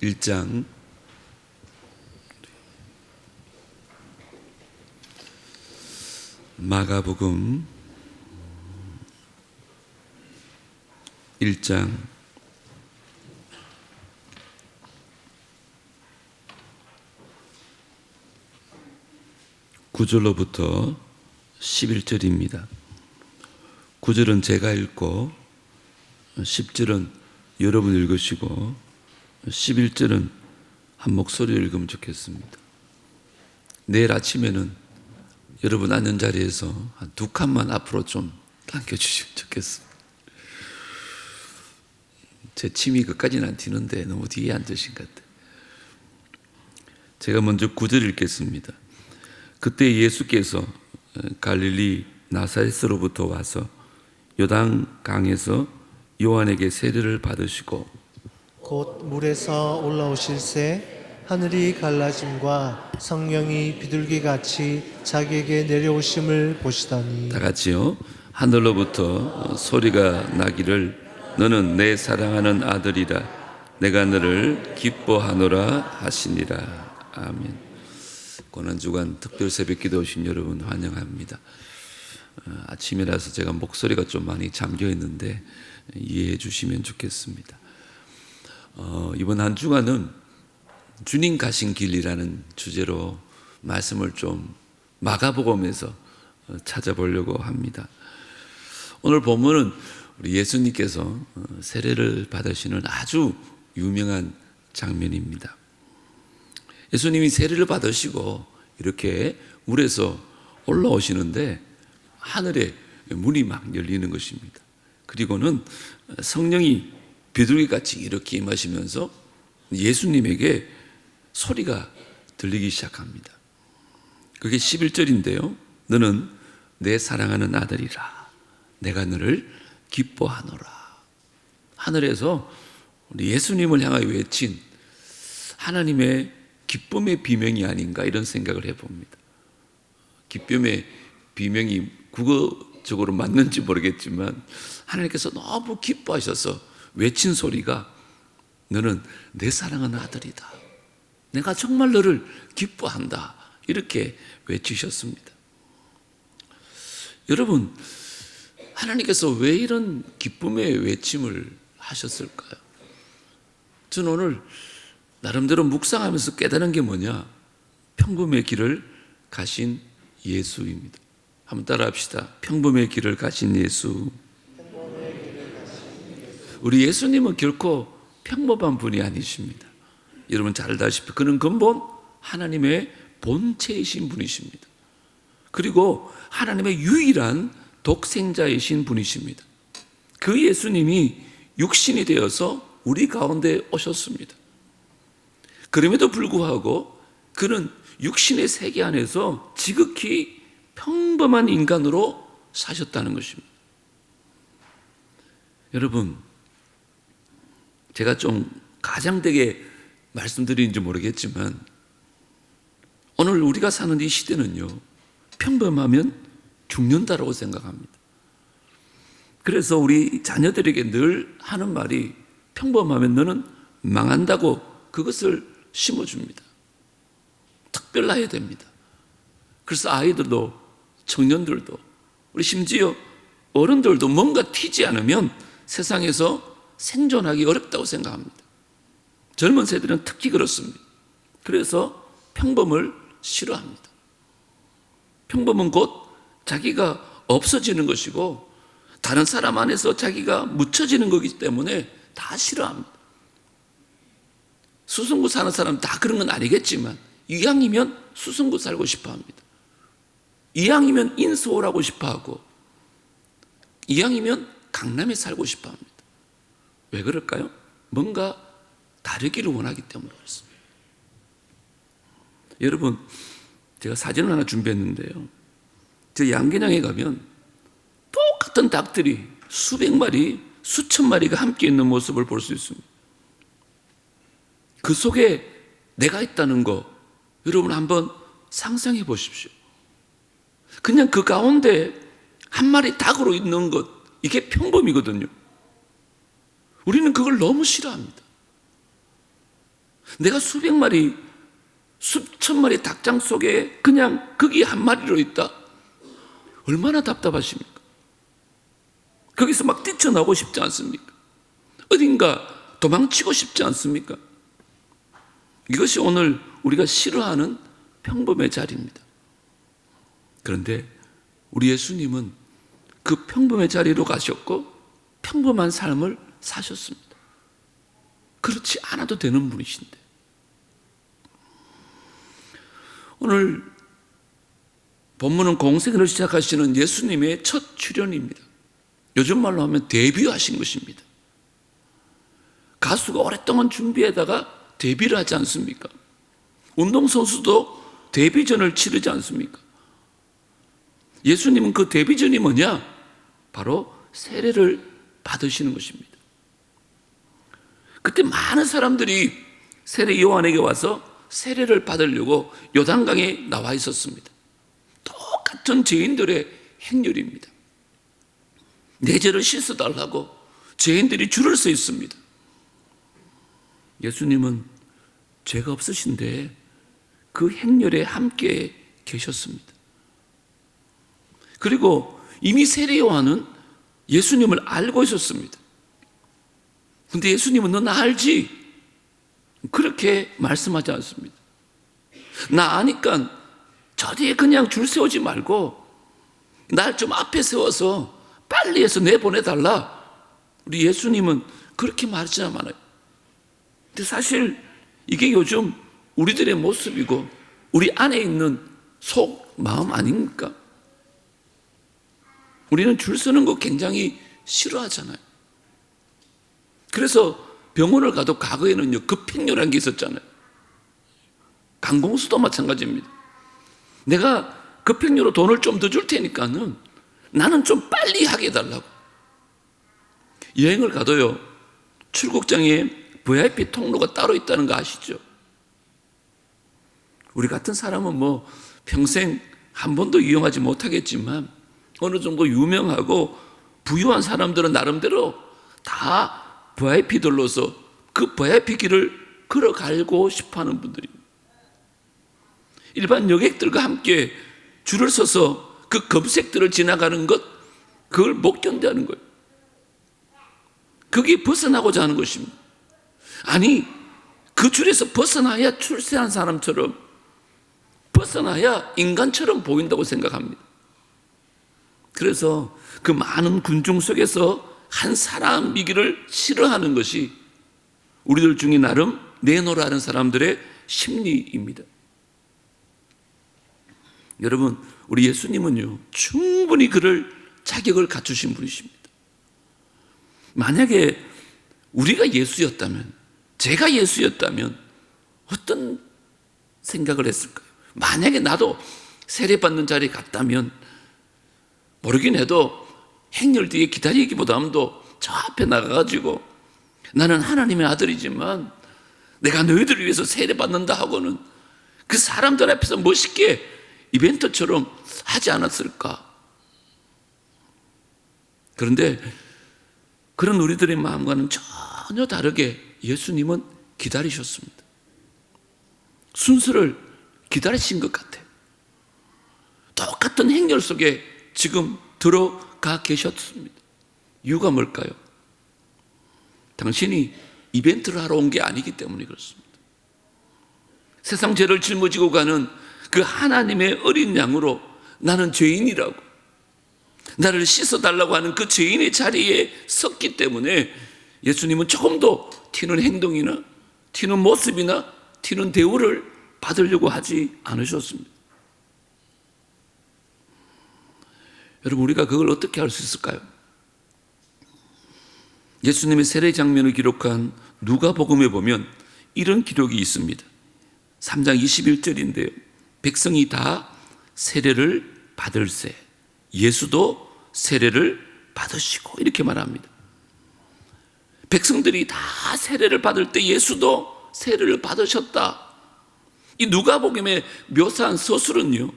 1장 마가복음 1장 9절로부터 11절입니다. 9절은 제가 읽고 10절은 여러분 읽으시고 11절은 한 목소리로 읽으면 좋겠습니다. 내일 아침에는 여러분 앉는 자리에서 한 두 칸만 앞으로 좀 당겨주시면 좋겠습니다. 제 침이 끝까지는 안 튀는데 너무 뒤에 앉으신 것 같아요. 제가 먼저 9절 읽겠습니다. 그때 예수께서 갈릴리 나사렛으로부터 와서 요단 강에서 요한에게 세례를 받으시고 곧 물에서 올라오실새 하늘이 갈라짐과 성령이 비둘기같이 자기에게 내려오심을 보시더니 다 같이요. 하늘로부터 소리가 나기를 너는 내 사랑하는 아들이라 내가 너를 기뻐하노라 하시니라. 아멘. 고난주간 특별 새벽기도 오신 여러분 환영합니다. 아침이라서 제가 목소리가 좀 많이 잠겨 있는데 이해해 주시면 좋겠습니다. 이번 한 주간은 주님 가신 길이라는 주제로 말씀을 좀 마가복음에서 찾아보려고 합니다. 오늘 본문은 우리 예수님께서 세례를 받으시는 아주 유명한 장면입니다. 예수님이 세례를 받으시고 이렇게 물에서 올라오시는데 하늘에 문이 막 열리는 것입니다. 그리고는 성령이 비둘기같이 이렇게 임하시면서 예수님에게 소리가 들리기 시작합니다. 그게 11절인데요. 너는 내 사랑하는 아들이라 내가 너를 기뻐하노라. 하늘에서 우리 예수님을 향하여 외친 하나님의 기쁨의 비명이 아닌가 이런 생각을 해봅니다. 기쁨의 비명이 국어적으로 맞는지 모르겠지만 하나님께서 너무 기뻐하셔서 외친 소리가 너는 내 사랑하는 아들이다. 내가 정말 너를 기뻐한다. 이렇게 외치셨습니다. 여러분, 하나님께서 왜 이런 기쁨의 외침을 하셨을까요? 저는 오늘 나름대로 묵상하면서 깨달은 게 뭐냐? 평범의 길을 가신 예수입니다. 한번 따라 합시다. 평범의 길을 가신 예수. 우리 예수님은 결코 평범한 분이 아니십니다. 여러분 잘 알다시피 그는 근본 하나님의 본체이신 분이십니다. 그리고 하나님의 유일한 독생자이신 분이십니다. 그 예수님이 육신이 되어서 우리 가운데 오셨습니다. 그럼에도 불구하고 그는 육신의 세계 안에서 지극히 평범한 인간으로 사셨다는 것입니다. 여러분, 제가 좀 가장되게 말씀드리는지 모르겠지만 오늘 우리가 사는 이 시대는요, 평범하면 죽는다라고 생각합니다. 그래서 우리 자녀들에게 늘 하는 말이 평범하면 너는 망한다고 그것을 심어줍니다. 특별해야 됩니다. 그래서 아이들도 청년들도 우리 심지어 어른들도 뭔가 튀지 않으면 세상에서 생존하기 어렵다고 생각합니다. 젊은 세대는 특히 그렇습니다. 그래서 평범을 싫어합니다. 평범은 곧 자기가 없어지는 것이고 다른 사람 안에서 자기가 묻혀지는 거기 때문에 다 싫어합니다. 수성구 사는 사람 다 그런 건 아니겠지만 이왕이면 수성구 살고 싶어 합니다. 이왕이면 인서울하고 싶어 하고 이왕이면 강남에 살고 싶어 합니다. 왜 그럴까요? 뭔가 다르기를 원하기 때문에 그렇습니다. 여러분, 제가 사진을 하나 준비했는데요. 저 양계장에 가면 똑같은 닭들이 수백 마리, 수천 마리가 함께 있는 모습을 볼 수 있습니다. 그 속에 내가 있다는 거 여러분 한번 상상해 보십시오. 그냥 그 가운데 한 마리 닭으로 있는 것, 이게 평범이거든요. 우리는 그걸 너무 싫어합니다. 내가 수백 마리, 수천 마리 닭장 속에 그냥 거기 한 마리로 있다. 얼마나 답답하십니까? 거기서 막 뛰쳐나오고 싶지 않습니까? 어딘가 도망치고 싶지 않습니까? 이것이 오늘 우리가 싫어하는 평범의 자리입니다. 그런데 우리 예수님은 그 평범의 자리로 가셨고 평범한 삶을 사셨습니다. 그렇지 않아도 되는 분이신데 오늘 본문은 공생애를 시작하시는 예수님의 첫 출연입니다. 요즘 말로 하면 데뷔하신 것입니다. 가수가 오랫동안 준비하다가 데뷔를 하지 않습니까? 운동선수도 데뷔전을 치르지 않습니까? 예수님은 그 데뷔전이 뭐냐? 바로 세례를 받으시는 것입니다. 그때 많은 사람들이 세례 요한에게 와서 세례를 받으려고 요단강에 나와 있었습니다. 똑같은 죄인들의 행렬입니다. 내 죄를 씻어달라고 죄인들이 줄을 서 있습니다. 예수님은 죄가 없으신데 그 행렬에 함께 계셨습니다. 그리고 이미 세례 요한은 예수님을 알고 있었습니다. 근데 예수님은 너 나 알지? 그렇게 말씀하지 않습니다. 나 아니까 저리에 그냥 줄 세우지 말고 날 좀 앞에 세워서 빨리 해서 내보내달라. 우리 예수님은 그렇게 말하지 않아요. 근데 사실 이게 요즘 우리들의 모습이고 우리 안에 있는 속 마음 아닙니까? 우리는 줄 서는 거 굉장히 싫어하잖아요. 그래서 병원을 가도 과거에는요 급행료라는 게 있었잖아요. 관공서도 마찬가지입니다. 내가 급행료로 돈을 좀 더 줄 테니까는 나는 좀 빨리 하게 해달라고. 여행을 가도요 출국장에 VIP 통로가 따로 있다는 거 아시죠? 우리 같은 사람은 뭐 평생 한 번도 이용하지 못하겠지만 어느 정도 유명하고 부유한 사람들은 나름대로 다 VIP들로서 그 VIP 길을 걸어가고 싶어하는 분들입니다. 일반 여객들과 함께 줄을 서서 그 검색들을 지나가는 것, 그걸 못 견뎌하는 거예요. 거기에 벗어나고자 하는 것입니다. 아니, 그 줄에서 벗어나야 출세한 사람처럼, 벗어나야 인간처럼 보인다고 생각합니다. 그래서 그 많은 군중 속에서 한 사람이기를 싫어하는 것이 우리들 중에 나름 내놓으라는 사람들의 심리입니다. 여러분, 우리 예수님은요 충분히 그럴 자격을 갖추신 분이십니다. 만약에 우리가 예수였다면, 제가 예수였다면 어떤 생각을 했을까요? 만약에 나도 세례받는 자리에 갔다면 모르긴 해도 행렬 뒤에 기다리기보다도 저 앞에 나가가지고 나는 하나님의 아들이지만 내가 너희들을 위해서 세례받는다 하고는 그 사람들 앞에서 멋있게 이벤트처럼 하지 않았을까? 그런데 그런 우리들의 마음과는 전혀 다르게 예수님은 기다리셨습니다. 순서를 기다리신 것 같아요. 똑같은 행렬 속에 지금 들어가 계셨습니다. 이유가 뭘까요? 당신이 이벤트를 하러 온 게 아니기 때문에 그렇습니다. 세상 죄를 짊어지고 가는 그 하나님의 어린 양으로 나는 죄인이라고, 나를 씻어달라고 하는 그 죄인의 자리에 섰기 때문에 예수님은 조금도 튀는 행동이나 튀는 모습이나 튀는 대우를 받으려고 하지 않으셨습니다. 여러분, 우리가 그걸 어떻게 할 수 있을까요? 예수님의 세례 장면을 기록한 누가복음에 보면 이런 기록이 있습니다. 3장 21절인데요. 백성이 다 세례를 받을세, 예수도 세례를 받으시고, 이렇게 말합니다. 백성들이 다 세례를 받을 때 예수도 세례를 받으셨다. 이 누가복음에 묘사한 서술은요,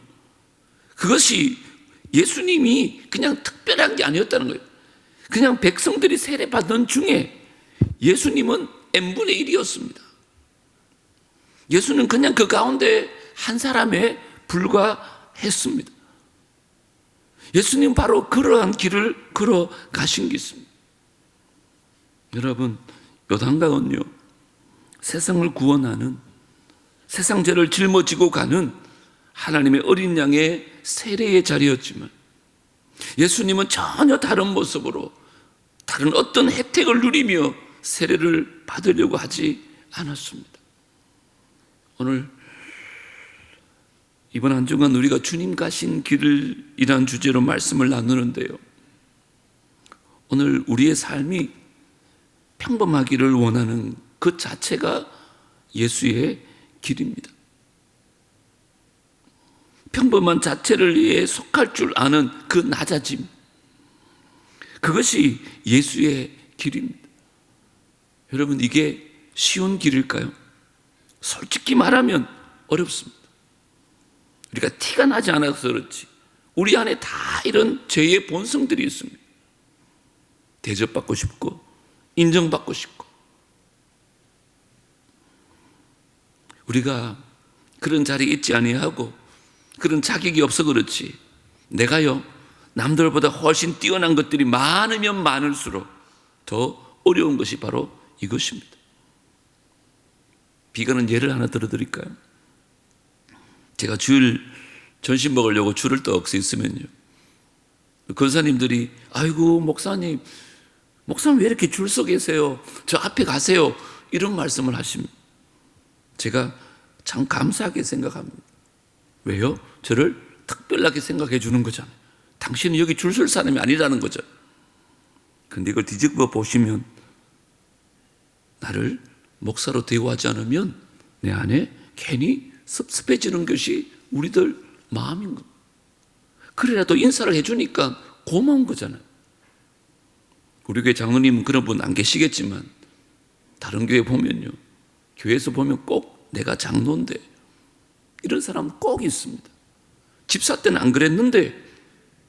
그것이 예수님이 그냥 특별한 게 아니었다는 거예요. 그냥 백성들이 세례받는 중에 예수님은 n분의 1이었습니다. 예수는 그냥 그 가운데 한 사람에 불과했습니다. 예수님 바로 그러한 길을 걸어가신 게 있습니다. 여러분, 요단강은요, 세상을 구원하는, 세상 죄를 짊어지고 가는 하나님의 어린 양의 세례의 자리였지만 예수님은 전혀 다른 모습으로 다른 어떤 혜택을 누리며 세례를 받으려고 하지 않았습니다. 오늘 이번 한 주간 우리가 주님 가신 길이란 주제로 말씀을 나누는데요, 오늘 우리의 삶이 평범하기를 원하는 그 자체가 예수의 길입니다. 평범한 자체를 위해 속할 줄 아는 그 낮아짐, 그것이 예수의 길입니다. 여러분, 이게 쉬운 길일까요? 솔직히 말하면 어렵습니다. 우리가 티가 나지 않아서 그렇지 우리 안에 다 이런 죄의 본성들이 있습니다. 대접받고 싶고 인정받고 싶고, 우리가 그런 자리에 있지 아니하고 그런 자격이 없어 그렇지 내가요 남들보다 훨씬 뛰어난 것들이 많으면 많을수록 더 어려운 것이 바로 이것입니다. 비가는 예를 하나 들어드릴까요? 제가 주일 전심 먹으려고 줄을 떡 서 있으면요, 권사님들이 아이고 목사님 왜 이렇게 줄 서 계세요? 저 앞에 가세요. 이런 말씀을 하십니다. 제가 참 감사하게 생각합니다. 왜요? 저를 특별하게 생각해 주는 거잖아요. 당신은 여기 줄 설 사람이 아니라는 거죠. 근데 이걸 뒤집어 보시면 나를 목사로 대우하지 않으면 내 안에 괜히 섭섭해지는 것이 우리들 마음인 겁니다. 그래라도 인사를 해주니까 고마운 거잖아요. 우리 교회 장로님은 그런 분 안 계시겠지만 다른 교회 보면요, 교회에서 보면 꼭 내가 장로인데 이런 사람 꼭 있습니다. 집사 때는 안 그랬는데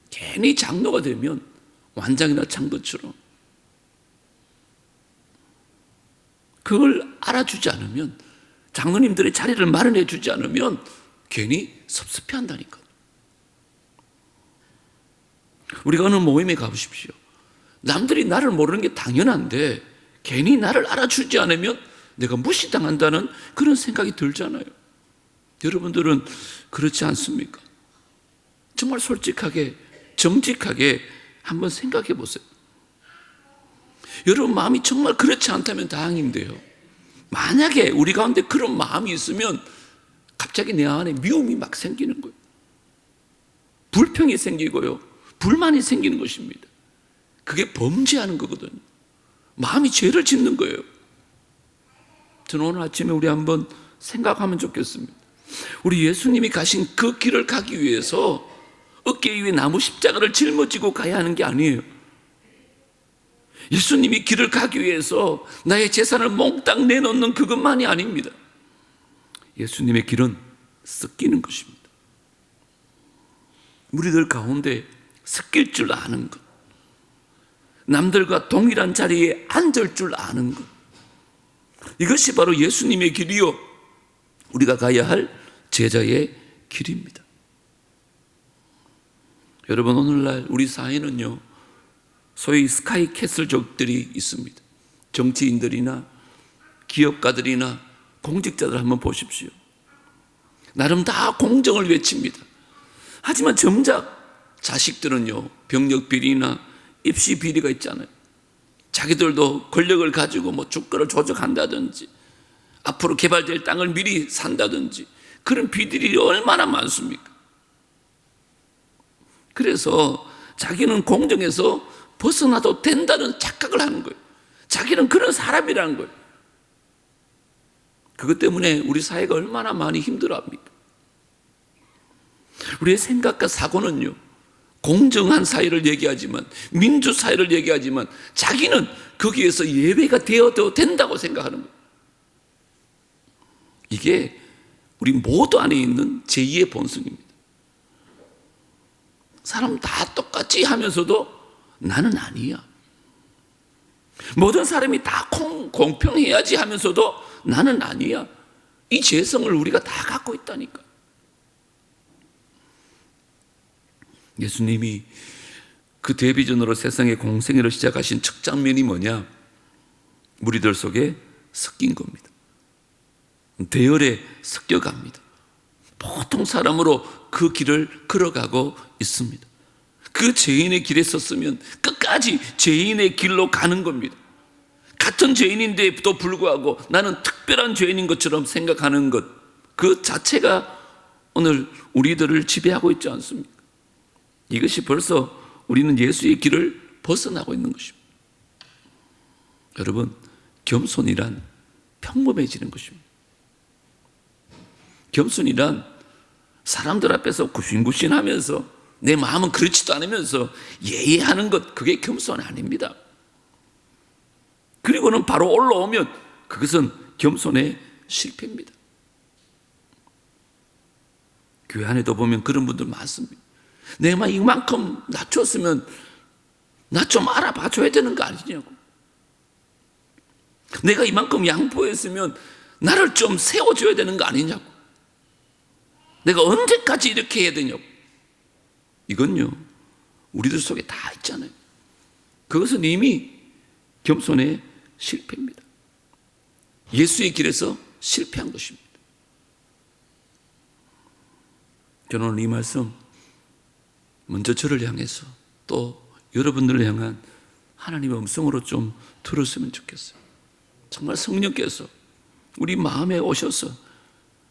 괜히 장로가 되면 완장이나 찬 것처럼 그걸 알아주지 않으면, 장로님들의 자리를 마련해 주지 않으면 괜히 섭섭해한다니까요. 우리가 어느 모임에 가보십시오. 남들이 나를 모르는 게 당연한데 괜히 나를 알아주지 않으면 내가 무시당한다는 그런 생각이 들잖아요. 여러분들은 그렇지 않습니까? 정말 솔직하게 정직하게 한번 생각해 보세요. 여러분 마음이 정말 그렇지 않다면 다행인데요, 만약에 우리 가운데 그런 마음이 있으면 갑자기 내 안에 미움이 막 생기는 거예요. 불평이 생기고요, 불만이 생기는 것입니다. 그게 범죄하는 거거든요. 마음이 죄를 짓는 거예요. 저는 오늘 아침에 우리 한번 생각하면 좋겠습니다. 우리 예수님이 가신 그 길을 가기 위해서 어깨 위에 나무 십자가를 짊어지고 가야 하는 게 아니에요. 예수님이 길을 가기 위해서 나의 재산을 몽땅 내놓는 그것만이 아닙니다. 예수님의 길은 섞이는 것입니다. 우리들 가운데 섞일 줄 아는 것, 남들과 동일한 자리에 앉을 줄 아는 것, 이것이 바로 예수님의 길이요, 우리가 가야 할 제자의 길입니다. 여러분, 오늘날 우리 사회는요, 소위 스카이캐슬족들이 있습니다. 정치인들이나 기업가들이나 공직자들 한번 보십시오. 나름 다 공정을 외칩니다. 하지만 정작 자식들은요, 병력 비리나 입시 비리가 있잖아요. 자기들도 권력을 가지고 뭐 주가를 조작한다든지 앞으로 개발될 땅을 미리 산다든지 그런 비리들이 얼마나 많습니까? 그래서 자기는 공정에서 벗어나도 된다는 착각을 하는 거예요. 자기는 그런 사람이라는 거예요. 그것 때문에 우리 사회가 얼마나 많이 힘들어합니까? 우리의 생각과 사고는요, 공정한 사회를 얘기하지만, 민주사회를 얘기하지만 자기는 거기에서 예외가 되어도 된다고 생각하는 거예요. 이게 우리 모두 안에 있는 제2의 본성입니다. 사람 다 똑같이 하면서도 나는 아니야. 모든 사람이 다 공평해야지 하면서도 나는 아니야. 이 죄성을 우리가 다 갖고 있다니까. 예수님이 그 데뷔전으로 세상의 공생애를 시작하신 첫 장면이 뭐냐? 무리들 속에 섞인 겁니다. 대열에 섞여갑니다. 보통 사람으로 그 길을 걸어가고 있습니다. 그 죄인의 길에 섰으면 끝까지 죄인의 길로 가는 겁니다. 같은 죄인인데도 불구하고 나는 특별한 죄인인 것처럼 생각하는 것, 그 자체가 오늘 우리들을 지배하고 있지 않습니까? 이것이 벌써 우리는 예수의 길을 벗어나고 있는 것입니다. 여러분, 겸손이란 평범해지는 것입니다. 겸손이란 사람들 앞에서 구신구신하면서 내 마음은 그렇지도 않으면서 예의하는 것, 그게 겸손 아닙니다. 그리고는 바로 올라오면 그것은 겸손의 실패입니다. 교회 안에도 보면 그런 분들 많습니다. 내가 이만큼 낮췄으면 나 좀 알아봐 줘야 되는 거 아니냐고. 내가 이만큼 양보했으면 나를 좀 세워줘야 되는 거 아니냐고. 내가 언제까지 이렇게 해야 되냐고. 이건요, 우리들 속에 다 있잖아요. 그것은 이미 겸손의 실패입니다. 예수의 길에서 실패한 것입니다. 저는 오늘 이 말씀 먼저 저를 향해서 또 여러분들을 향한 하나님의 음성으로 좀 들었으면 좋겠어요. 정말 성령께서 우리 마음에 오셔서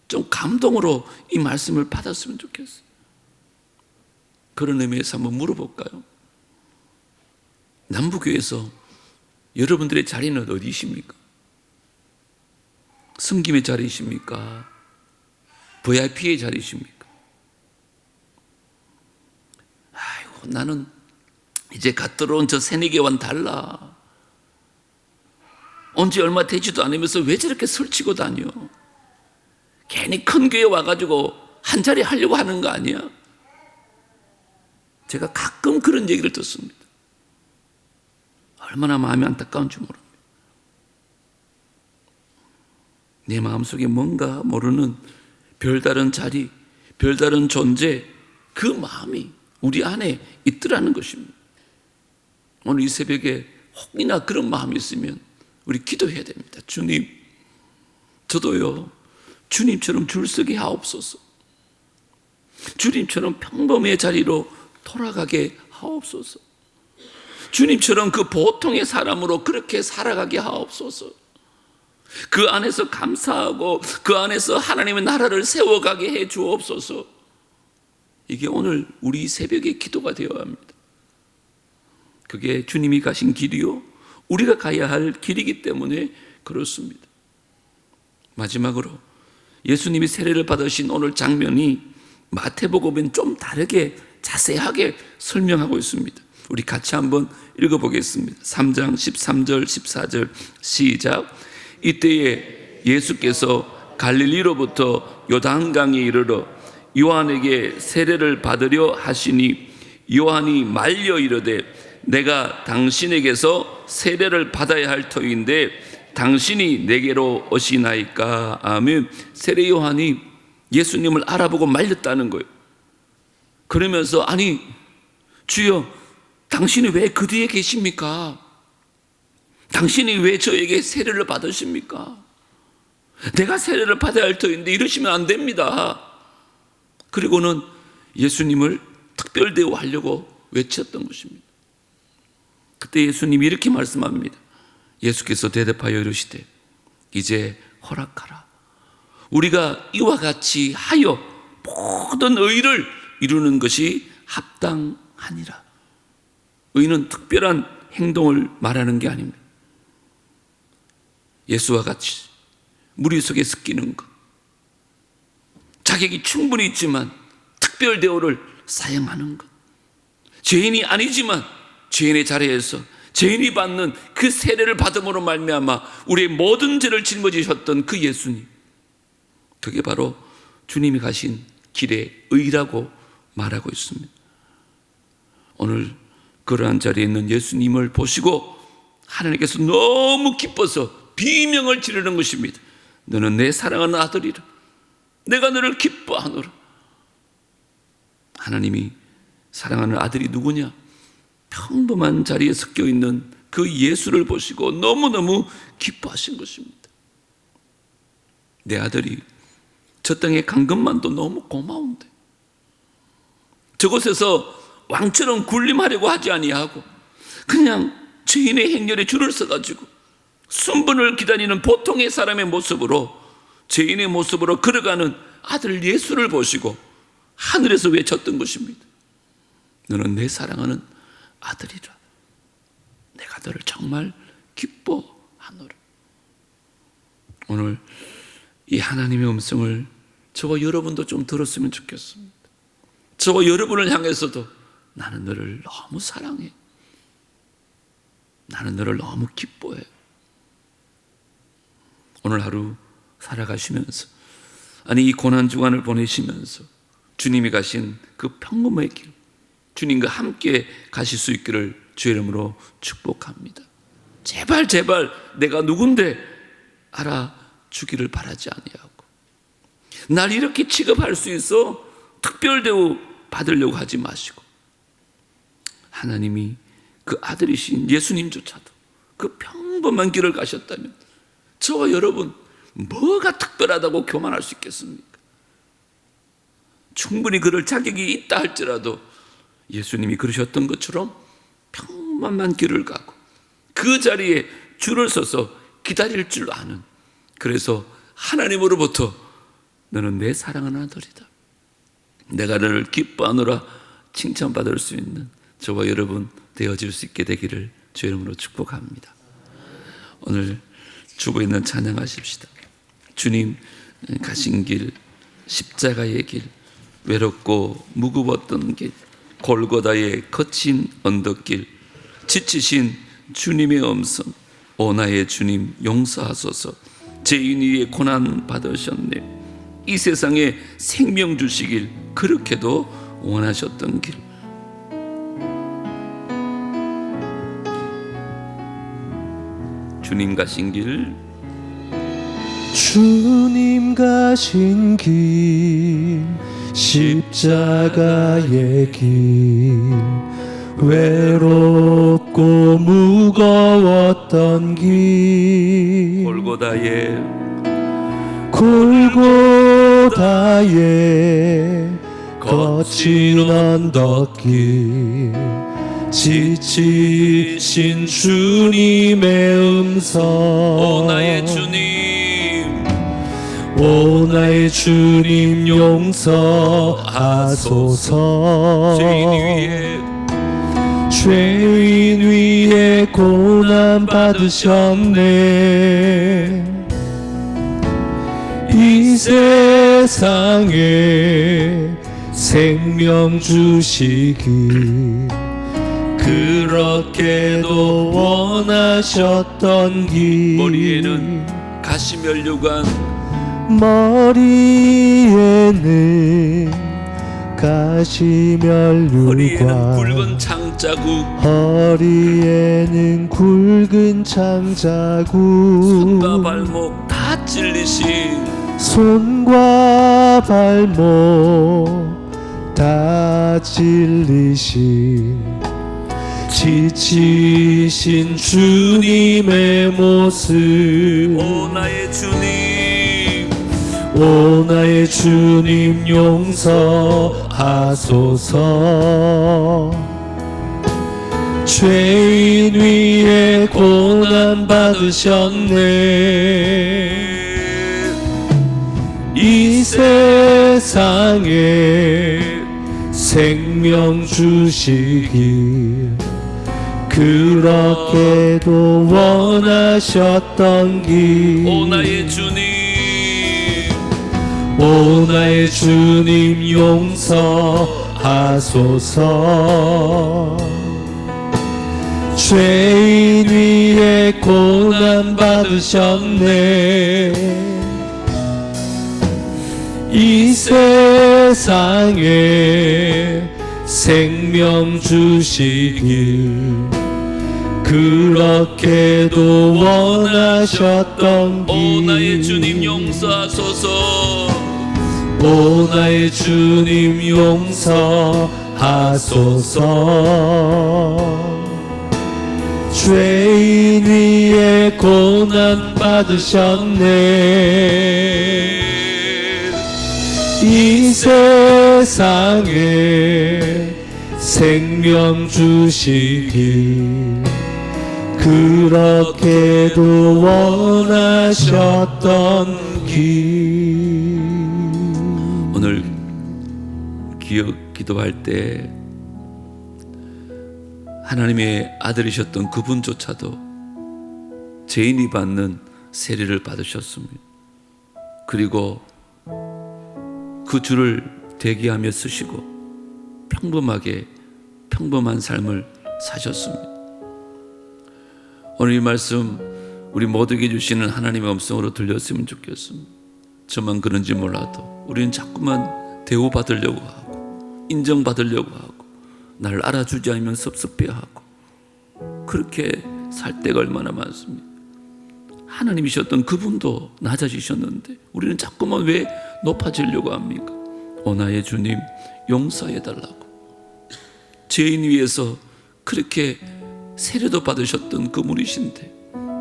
좀 감동으로 이 말씀을 받았으면 좋겠어요. 그런 의미에서 한번 물어볼까요? 남부교회에서 여러분들의 자리는 어디십니까? 섬김의 자리이십니까? VIP의 자리이십니까? 아이고, 나는 이제 갓 들어온 저 새내기와는 달라. 온 지 얼마 되지도 않으면서 왜 저렇게 설치고 다녀? 괜히 큰 교회 와가지고 한 자리 하려고 하는 거 아니야? 제가 가끔 그런 얘기를 듣습니다. 얼마나 마음이 안타까운지 모릅니다. 내 마음속에 뭔가 모르는 별다른 자리, 별다른 존재, 그 마음이 우리 안에 있더라는 것입니다. 오늘 이 새벽에 혹이나 그런 마음이 있으면 우리 기도해야 됩니다. 주님, 저도요, 주님처럼 줄서게 하옵소서. 주님처럼 평범의 자리로 돌아가게 하옵소서. 주님처럼 그 보통의 사람으로 그렇게 살아가게 하옵소서. 그 안에서 감사하고 그 안에서 하나님의 나라를 세워가게 해 주옵소서. 이게 오늘 우리 새벽의 기도가 되어야 합니다. 그게 주님이 가신 길이요, 우리가 가야 할 길이기 때문에 그렇습니다. 마지막으로 예수님이 세례를 받으신 오늘 장면이 마태복음은 좀 다르게 자세하게 설명하고 있습니다. 우리 같이 한번 읽어보겠습니다. 3장 13절 14절 시작. 이때에 예수께서 갈릴리로부터 요단강에 이르러 요한에게 세례를 받으려 하시니 요한이 말려 이르되 내가 당신에게서 세례를 받아야 할 터인데 당신이 내게로 오시나이까. 아멘. 세례 요한이 예수님을 알아보고 말렸다는 거예요. 그러면서 아니 주여, 당신이 왜 그 뒤에 계십니까? 당신이 왜 저에게 세례를 받으십니까? 내가 세례를 받아야 할 터인데 이러시면 안 됩니다. 그리고는 예수님을 특별 대우하려고 외쳤던 것입니다. 그때 예수님이 이렇게 말씀합니다. 예수께서 대답하여 이르시되 이제 허락하라. 우리가 이와 같이 하여 모든 의를 이루는 것이 합당하니라. 의는 특별한 행동을 말하는 게 아닙니다. 예수와 같이 무리 속에 섞이는 것, 자격이 충분히 있지만 특별 대우를 사용하는 것, 죄인이 아니지만 죄인의 자리에서 죄인이 받는 그 세례를 받음으로 말미암아 우리의 모든 죄를 짊어지셨던 그 예수님, 그게 바로 주님이 가신 길의 의라고 말하고 있습니다. 오늘 그러한 자리에 있는 예수님을 보시고 하나님께서 너무 기뻐서 비명을 지르는 것입니다. 너는 내 사랑하는 아들이라. 내가 너를 기뻐하노라. 하나님이 사랑하는 아들이 누구냐? 평범한 자리에 섞여 있는 그 예수를 보시고 너무너무 기뻐하신 것입니다. 내 아들이 저 땅에 간 것만도 너무 고마운데 저곳에서 왕처럼 군림하려고 하지 아니하고 그냥 죄인의 행렬에 줄을 서가지고 순분을 기다리는 보통의 사람의 모습으로, 죄인의 모습으로 걸어가는 아들 예수를 보시고 하늘에서 외쳤던 것입니다. 너는 내 사랑하는 아들이라. 내가 너를 정말 기뻐하노라. 오늘 이 하나님의 음성을 저와 여러분도 좀 들었으면 좋겠습니다. 저와 여러분을 향해서도 나는 너를 너무 사랑해. 나는 너를 너무 기뻐해. 오늘 하루 살아가시면서, 아니 이 고난주간을 보내시면서 주님이 가신 그 평범의 길, 주님과 함께 가실 수 있기를 주의 이름으로 축복합니다. 제발 내가 누군데 알아주기를 바라지 아니하고, 날 이렇게 취급할 수 있어 특별 대우 받으려고 하지 마시고, 하나님이 그 아들이신 예수님조차도 그 평범한 길을 가셨다면 저와 여러분 뭐가 특별하다고 교만할 수 있겠습니까? 충분히 그럴 자격이 있다 할지라도 예수님이 그러셨던 것처럼 평범한 길을 가고 그 자리에 줄을 서서 기다릴 줄 아는, 그래서 하나님으로부터 너는 내 사랑하는 아들이다, 내가 너를 기뻐하노라 칭찬받을 수 있는 저와 여러분 되어질 수 있게 되기를 주의 이름으로 축복합니다. 오늘 주고 있는 찬양하십시다. 주님 가신 길, 십자가의 길, 외롭고 무거웠던 길, 골고다의 거친 언덕길, 지치신 주님의 음성, 오 나의 주님 용서하소서. 죄인 위에 고난 받으셨네. 이 세상에 생명 주시길 그렇게도 원하셨던 길. 주님 가신 길, 주님 가신 길, 십자가의 길, 외롭고 무거웠던 길, 골고다의 거친 언덕길, 지치신 주님의 음성, 오 나의 주님 용서하소서. 죄인 위에 고난 받으셨네. 이 세상에 생명 주시길 그렇게도 원하셨던 길. 머리에는 가시면류관, 머리에는 가시면류관, 허리에는 굵은 창자국, 허리에는 굵은 창자국, 손과 발목 다 찔리신, 손과 발목 다 찔리신, 지치신 주님의 모습. 오 나의 주님 용서하소서. 죄인 위에 고난 받으셨네. 이 세상에 생명 주시길 그렇게도 원하셨던 길. 오 나의 주님 용서하소서. 죄인 위에 고난 받으셨네. 이 세상에 생명 주시길 그렇게도 원하셨던 길. 오 나의 주님 용서하소서. 오 나의 주님 용서하소서. 죄인 위에 고난 받으셨네. 이 세상에 생명 주시길 그렇게도 원하셨던 길. 오늘 기도할 때 하나님의 아들이셨던 그분조차도 죄인이 받는 세례를 받으셨습니다. 그리고 그 주를 대기하며 쓰시고 평범한 삶을 사셨습니다. 오늘 이 말씀 우리 모두에게 주시는 하나님의 음성으로 들렸으면 좋겠습니다. 저만 그런지 몰라도 우리는 자꾸만 대우받으려고 하고 인정받으려고 하고 나를 알아주지 않으면 섭섭해하고 그렇게 살 때가 얼마나 많습니다. 하나님이셨던 그분도 낮아지셨는데 우리는 자꾸만 왜 높아지려고 합니까? 오 나의 주님 용서해달라고. 죄인 위에서 그렇게 세례도 받으셨던 그분이신데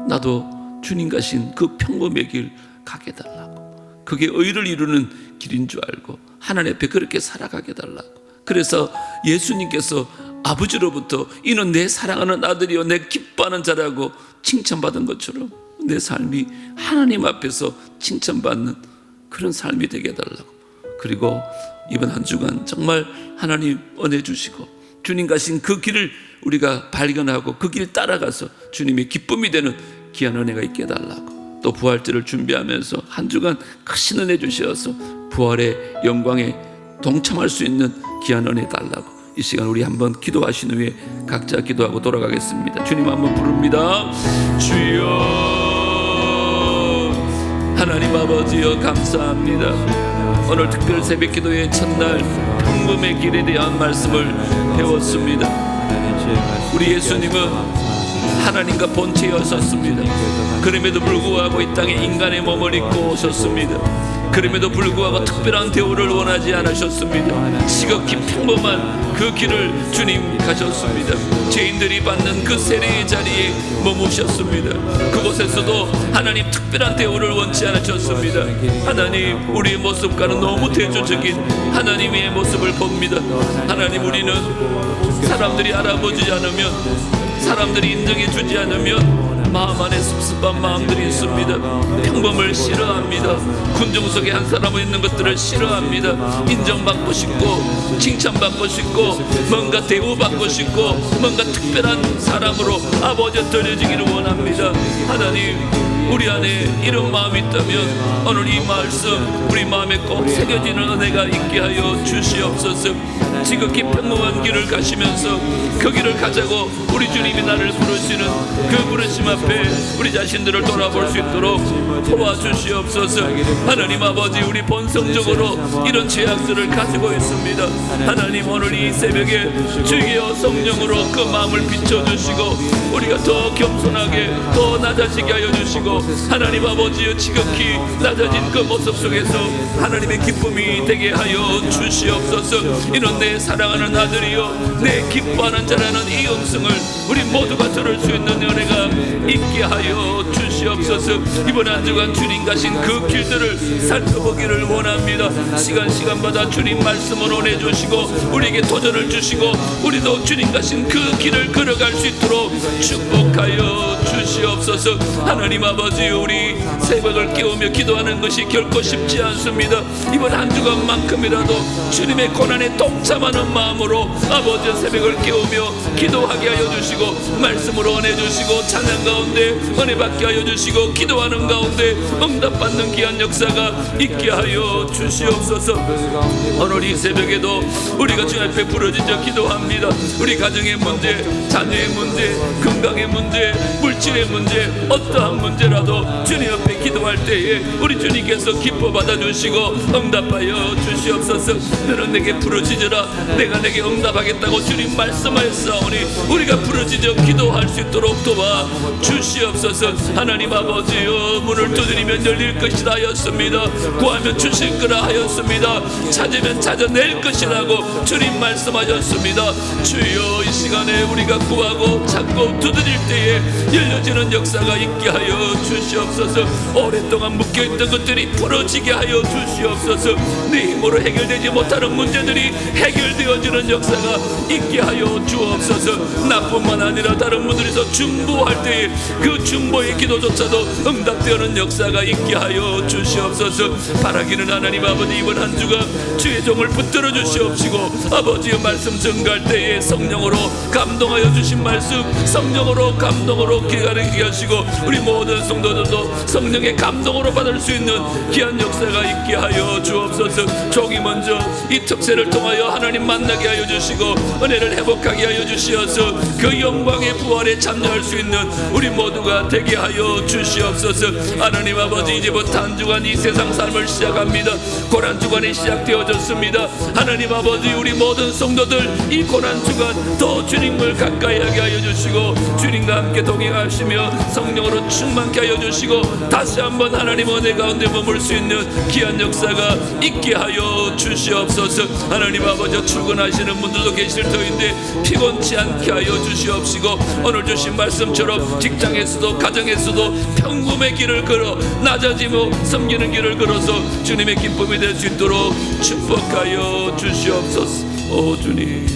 나도 주님 가신 그 평범의 길 가게 달라고. 그게 의를 이루는 길인 줄 알고 하나님 앞에 그렇게 살아가게 달라고. 그래서 예수님께서 아버지로부터 이는 내 사랑하는 아들이요 내 기뻐하는 자라고 칭찬받은 것처럼 내 삶이 하나님 앞에서 칭찬받는 그런 삶이 되게 해달라고. 그리고 이번 한 주간 정말 하나님 은혜 주시고 주님 가신 그 길을 우리가 발견하고 그 길 따라가서 주님의 기쁨이 되는 귀한 은혜가 있게 해달라고. 또 부활절을 준비하면서 한 주간 크신 은혜 주셔서 부활의 영광에 동참할 수 있는 귀한 은혜 달라고. 이 시간 우리 한번 기도하신 후에 각자 기도하고 돌아가겠습니다. 주님 한번 부릅니다. 주여 하나님 아버지여 감사합니다. 오늘 특별 새벽 기도의 첫날 평범의 길에 대한 말씀을 배웠습니다. 우리 예수님은 하나님과 본체였었습니다. 그럼에도 불구하고 이 땅에 인간의 몸을 입고 오셨습니다. 그럼에도 불구하고 특별한 대우를 원하지 않으셨습니다. 지극히 평범한 그 길을 주님 가셨습니다. 죄인들이 받는 그 세례의 자리에 머무셨습니다. 그곳에서도 하나님 특별한 대우를 원치 않으셨습니다. 하나님 우리의 모습과는 너무 대조적인 하나님의 모습을 봅니다. 하나님 우리는 사람들이 알아보지 않으면 사람들이 인정해 주지 않으면 마음 안에 섭섭한 마음들이 있습니다. 평범을 싫어합니다. 군중 속에 한 사람은 있는 것들을 싫어합니다. 인정받고 싶고 칭찬받고 싶고 뭔가 대우받고 싶고 뭔가 특별한 사람으로 아버지 드려지기를 원합니다. 하나님 우리 안에 이런 마음이 있다면 오늘 이 말씀 우리 마음에 꼭 새겨지는 은혜가 있게 하여 주시옵소서. 지극히 평범한 길을 가시면서 그 길을 가자고 우리 주님이 나를 부르시는 그 부르심 앞에 우리 자신들을 돌아볼 수 있도록 도와주시옵소서. 하나님 아버지 우리 본성적으로 이런 죄악들을 가지고 있습니다. 하나님 오늘 이 새벽에 주여 성령으로 그 마음을 비춰주시고 우리가 더 겸손하게 더 낮아지게 하여 주시고 하나님 아버지여 지극히 낮아진 그 모습 속에서 하나님의 기쁨이 되게 하여 주시옵소서. 이는 내 사랑하는 아들이요 내 기뻐하는 자라는 이 음성을 우리 모두가 들을 수 있는 은혜가 있게 하여 주시옵소서. 이번 한 주간 주님 가신 그 길들을 살펴보기를 원합니다. 시간마다 주님 말씀을 원해주시고 우리에게 도전을 주시고 우리도 주님 가신 그 길을 걸어갈 수 있도록 축복하여 주시옵소서. 하나님 아버지 우리 새벽을 깨우며 기도하는 것이 결코 쉽지 않습니다. 이번 한 주간만큼이라도 주님의 고난에 동참하는 마음으로 아버지 새벽을 깨우며 기도하게 하여 주시고 말씀으로 원해주시고 찬양 가운데 은혜 받게 하여 주시고 기도하는 가운데 응답받는 귀한 역사가 있게 하여 주시옵소서. 오늘 이 새벽에도 우리가 주 앞에 부르짖어 기도합니다. 우리 가정의 문제, 자녀의 문제, 건강의 문제, 물질의 문제, 어떠한 문제라도 주님 앞에 기도할 때에 우리 주님께서 기뻐 받아주시고 응답하여 주시옵소서. 너는 내게 부르짖으라 내가 내게 응답하겠다고 주님 말씀하였사오니 우리가 부르짖어 기도할 수 있도록 도와 주시옵소서. 하나님 아버지여, 문을 두드리면 열릴 것이라 하였습니다. 구하면 주실 거라 하였습니다. 찾으면 찾아낼 것이라고 주님 말씀하셨습니다. 주여, 이 시간에 우리가 구하고 찾고 두드릴 때에 열려지는 역사가 있게 하여 주시옵소서. 오랫동안 묶여있던 것들이 풀어지게 하여 주시옵소서. 네 힘으로 해결되지 못하는 문제들이 해결되어지는 역사가 있게 하여 주옵소서. 나뿐만 아니라 다른 분들에서 중보할 때에 그 중보의 기도조차도 응답되는 역사가 있게 하여 주시옵소서. 바라기는 하나님 아버지, 이번 한 주간 주의 종을 붙들어 주시옵시고 아버지의 말씀 전갈 때에 성령으로 감동하여 주신 말씀, 성령으로 감동으로 기다리게 하시고 우리 모든 성도들도 성령의 감동으로 받을 수 있는 귀한 역사가 있게 하여 주옵소서. 종이 먼저 이 특세를 통하여 하나님 만나게 하여 주시고 은혜를 회복하게 하여 주시어서 그 영광의 부활에 참여할 수 있는 우리 모두가 되게 하여 주시옵소서. 하나님 아버지, 이제부터 한 주간 이 세상 삶을 시작합니다. 고난 주간이 시작되어졌습니다. 하나님 아버지, 우리 모든 성도들 이 고난 주간 더 주님을 가까이 하게 하여 주시고 주님과 함께 동행하시며 성령으로 충만케 하여 주시고 다시 한번 하나님 은혜 가운데 머물 수 있는 귀한 역사가 있게 하여 주시옵소서. 하나님 아버지, 출근하시는 분들도 계실 터인데 피곤치 않게 하여 주시옵시고 오늘 주신 말씀처럼 직장에서도 가정에서도 평범의 길을 걸어 낮아지며 섬기는 길을 걸어서 주님의 기쁨이 될 수 있도록 축복하여 주시옵소서. 오 주님,